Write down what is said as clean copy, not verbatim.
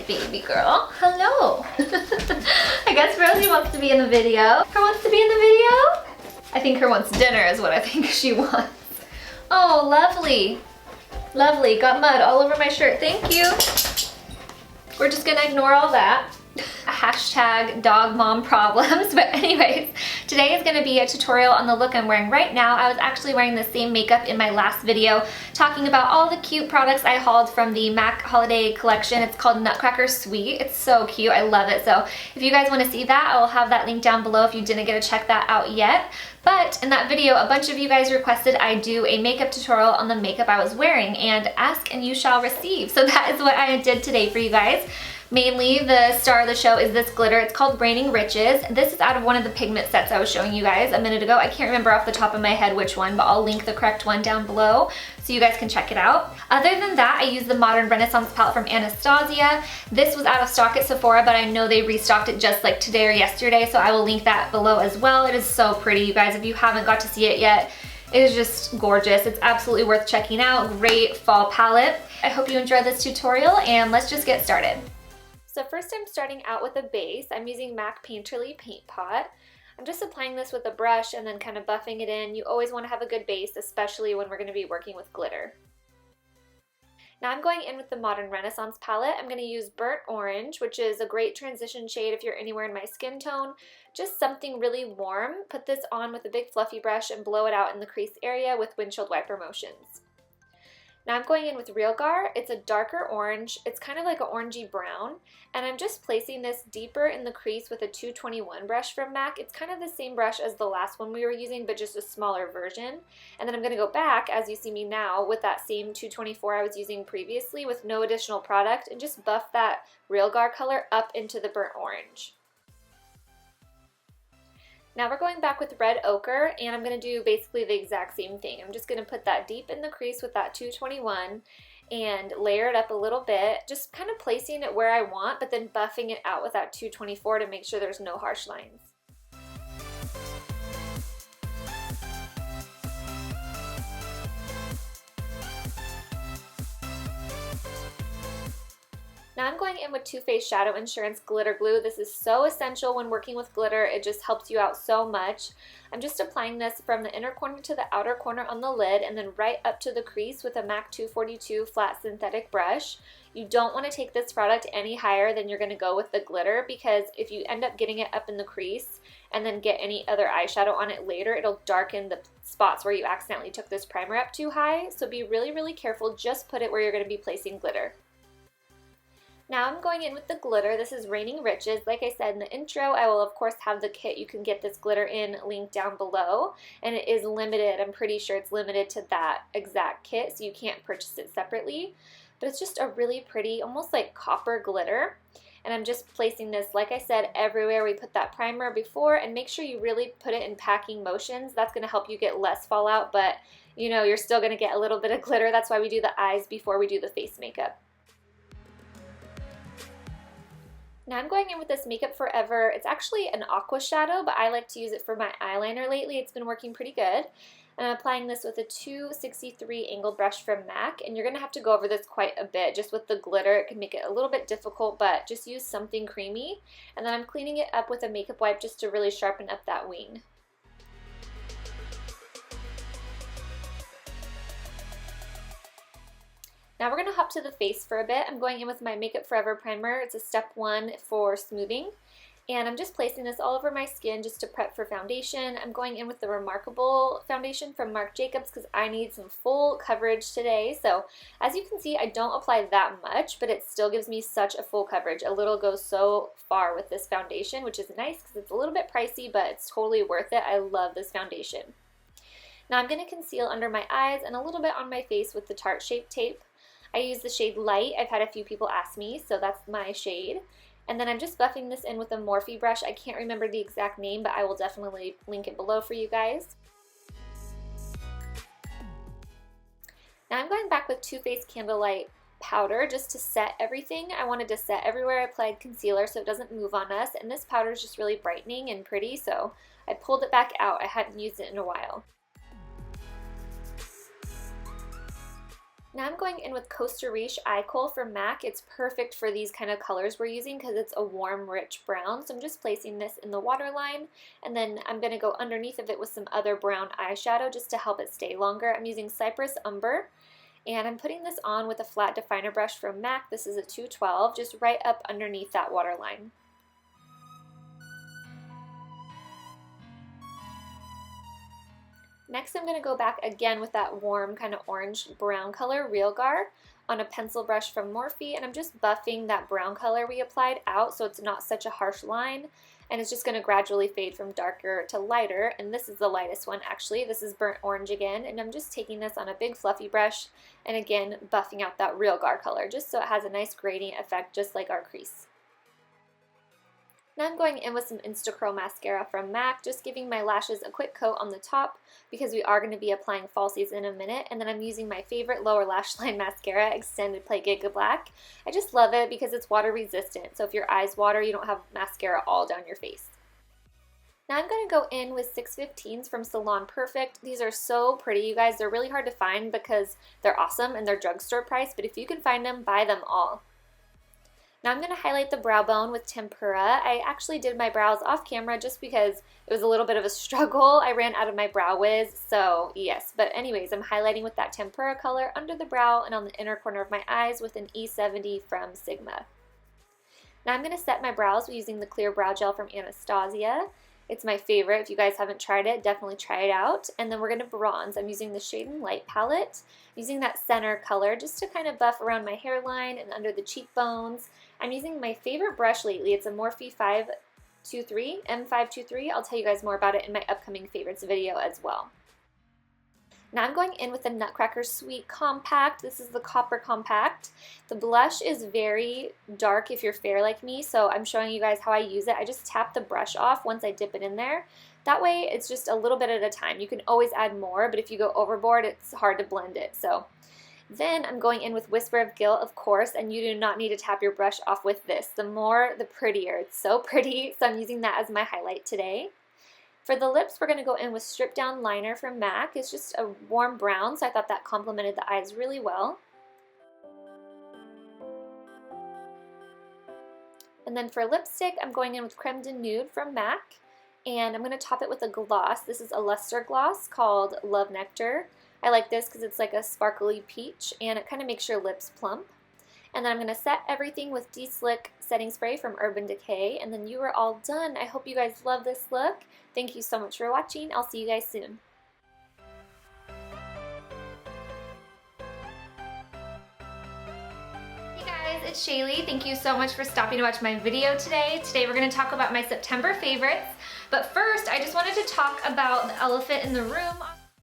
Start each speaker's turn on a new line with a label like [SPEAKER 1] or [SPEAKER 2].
[SPEAKER 1] baby girl. Hello. I guess Rosie wants to be in the video. Her wants to be in the video? I think her wants dinner is what I think she wants. Oh, lovely. Lovely. Got mud all over my shirt. Thank you. We're just gonna ignore all that. Hashtag dog mom problems. But anyways, today is gonna be a tutorial on the look I'm wearing right now. I was actually wearing the same makeup in my last video, talking about all the cute products I hauled from the MAC holiday collection. It's called Nutcracker Sweet. It's so cute. I love it. So if you guys want to see that, I will have that link down below if you didn't get to check that out yet. But in that video, a bunch of you guys requested I do a makeup tutorial on the makeup I was wearing, and ask and you shall receive. So that is what I did today for you guys. Mainly, the star of the show is this glitter. It's called Raining Riches. This is out of one of the pigment sets I was showing you guys a minute ago. I can't remember off the top of my head which one, but I'll link the correct one down below so you guys can check it out. Other than that, I used the Modern Renaissance palette from Anastasia. This was out of stock at Sephora, but I know they restocked it just like today or yesterday, so I will link that below as well. It is so pretty, you guys. If you haven't got to see it yet, it is just gorgeous. It's absolutely worth checking out. Great fall palette. I hope you enjoyed this tutorial, and let's just get started. So first I'm starting out with a base. I'm using MAC Painterly Paint Pot. I'm just applying this with a brush and then kind of buffing it in. You always want to have a good base, especially when we're going to be working with glitter. Now I'm going in with the Modern Renaissance palette. I'm going to use Burnt Orange, which is a great transition shade if you're anywhere in my skin tone. Just something really warm. Put this on with a big fluffy brush and blow it out in the crease area with windshield wiper motions. Now I'm going in with Real Gar. It's a darker orange. It's kind of like an orangey brown. And I'm just placing this deeper in the crease with a 221 brush from MAC. It's kind of the same brush as the last one we were using, but just a smaller version. And then I'm going to go back, as you see me now, with that same 224 I was using previously with no additional product, and just buff that Real Gar color up into the burnt orange. Now we're going back with Red Ochre, and I'm going to do basically the exact same thing. I'm just going to put that deep in the crease with that 221 and layer it up a little bit, just kind of placing it where I want, but then buffing it out with that 224 to make sure there's no harsh lines. Now I'm going in with Too Faced Shadow Insurance Glitter Glue. This is so essential when working with glitter. It just helps you out so much. I'm just applying this from the inner corner to the outer corner on the lid, and then right up to the crease with a MAC 242 flat synthetic brush. You don't want to take this product any higher than you're going to go with the glitter, because if you end up getting it up in the crease and then get any other eyeshadow on it later, it'll darken the spots where you accidentally took this primer up too high. So be really, really careful. Just put it where you're going to be placing glitter. Now I'm going in with the glitter. This is Raining Riches. Like I said in the intro, I will of course have the kit you can get this glitter in linked down below, and it is limited. I'm pretty sure it's limited to that exact kit, so you can't purchase it separately. But it's just a really pretty, almost like copper glitter. And I'm just placing this, like I said, everywhere we put that primer before, and make sure you really put it in packing motions. That's going to help you get less fallout, but you know, you're still going to get a little bit of glitter. That's why we do the eyes before we do the face makeup. Now I'm going in with this Makeup Forever. It's actually an aqua shadow, but I like to use it for my eyeliner lately. It's been working pretty good. And I'm applying this with a 263 angled brush from MAC, and you're going to have to go over this quite a bit. Just with the glitter, it can make it a little bit difficult, but just use something creamy. And then I'm cleaning it up with a makeup wipe just to really sharpen up that wing. Now we're going to hop to the face for a bit. I'm going in with my Makeup Forever primer. It's a step 1 for smoothing. And I'm just placing this all over my skin just to prep for foundation. I'm going in with the Remarkable foundation from Marc Jacobs because I need some full coverage today. So as you can see, I don't apply that much, but it still gives me such a full coverage. A little goes so far with this foundation, which is nice because it's a little bit pricey, but it's totally worth it. I love this foundation. Now I'm going to conceal under my eyes and a little bit on my face with the Tarte Shape Tape. I use the shade Light. I've had a few people ask me, so that's my shade. And then I'm just buffing this in with a Morphe brush. I can't remember the exact name, but I will definitely link it below for you guys. Now I'm going back with Too Faced Candlelight powder just to set everything. I wanted to set everywhere I applied concealer so it doesn't move on us. And this powder is just really brightening and pretty, so I pulled it back out. I hadn't used it in a while. Now I'm going in with Costa Riche Eye Kohl from MAC. It's perfect for these kind of colors we're using because it's a warm, rich brown. So I'm just placing this in the waterline, and then I'm going to go underneath of it with some other brown eyeshadow just to help it stay longer. I'm using Cypress Umber, and I'm putting this on with a flat definer brush from MAC. This is a 212, just right up underneath that waterline. Next, I'm going to go back again with that warm kind of orange-brown color, Real Gar, on a pencil brush from Morphe, and I'm just buffing that brown color we applied out so it's not such a harsh line, and it's just going to gradually fade from darker to lighter, and this is the lightest one actually. This is burnt orange again, and I'm just taking this on a big fluffy brush, and again buffing out that Real Gar color just so it has a nice gradient effect just like our crease. Now I'm going in with some Instacurl mascara from MAC, just giving my lashes a quick coat on the top because we are going to be applying falsies in a minute. And then I'm using my favorite lower lash line mascara, Extended Play Giga Black. I just love it because it's water resistant, so if your eyes water, you don't have mascara all down your face. Now I'm going to go in with 615s from Salon Perfect. These are so pretty, you guys. They're really hard to find because they're awesome and they're drugstore price, but if you can find them, buy them all. Now I'm going to highlight the brow bone with Tempera. I actually did my brows off camera just because it was a little bit of a struggle. I ran out of my brow wiz, so yes. But anyways, I'm highlighting with that Tempera color under the brow and on the inner corner of my eyes with an E70 from Sigma. Now I'm going to set my brows using the clear brow gel from Anastasia. It's my favorite. If you guys haven't tried it, definitely try it out. And then we're going to bronze. I'm using the Shade and Light palette, using that center color just to kind of buff around my hairline and under the cheekbones. I'm using my favorite brush lately. It's a Morphe M523. I'll tell you guys more about it in my upcoming favorites video as well. Now I'm going in with the Nutcracker Sweet Compact. This is the Copper Compact. The blush is very dark if you're fair like me, so I'm showing you guys how I use it. I just tap the brush off once I dip it in there. That way it's just a little bit at a time. You can always add more, but if you go overboard, it's hard to blend it. So then I'm going in with Whisper of Guilt, of course, and you do not need to tap your brush off with this. The more, the prettier. It's so pretty, so I'm using that as my highlight today. For the lips, we're going to go in with Strip Down Liner from MAC. It's just a warm brown, so I thought that complemented the eyes really well. And then for lipstick, I'm going in with Creme de Nude from MAC, and I'm going to top it with a gloss. This is a luster gloss called Love Nectar. I like this because it's like a sparkly peach, and it kind of makes your lips plump. And then I'm going to set everything with De-Slick setting spray from Urban Decay, and then you are all done. I hope you guys love this look. Thank you so much for watching. I'll see you guys soon. Hey guys, it's Shaylee. Thank you so much for stopping to watch my video today. Today we're going to talk about my September favorites. But first, I just wanted to talk about the elephant in the room.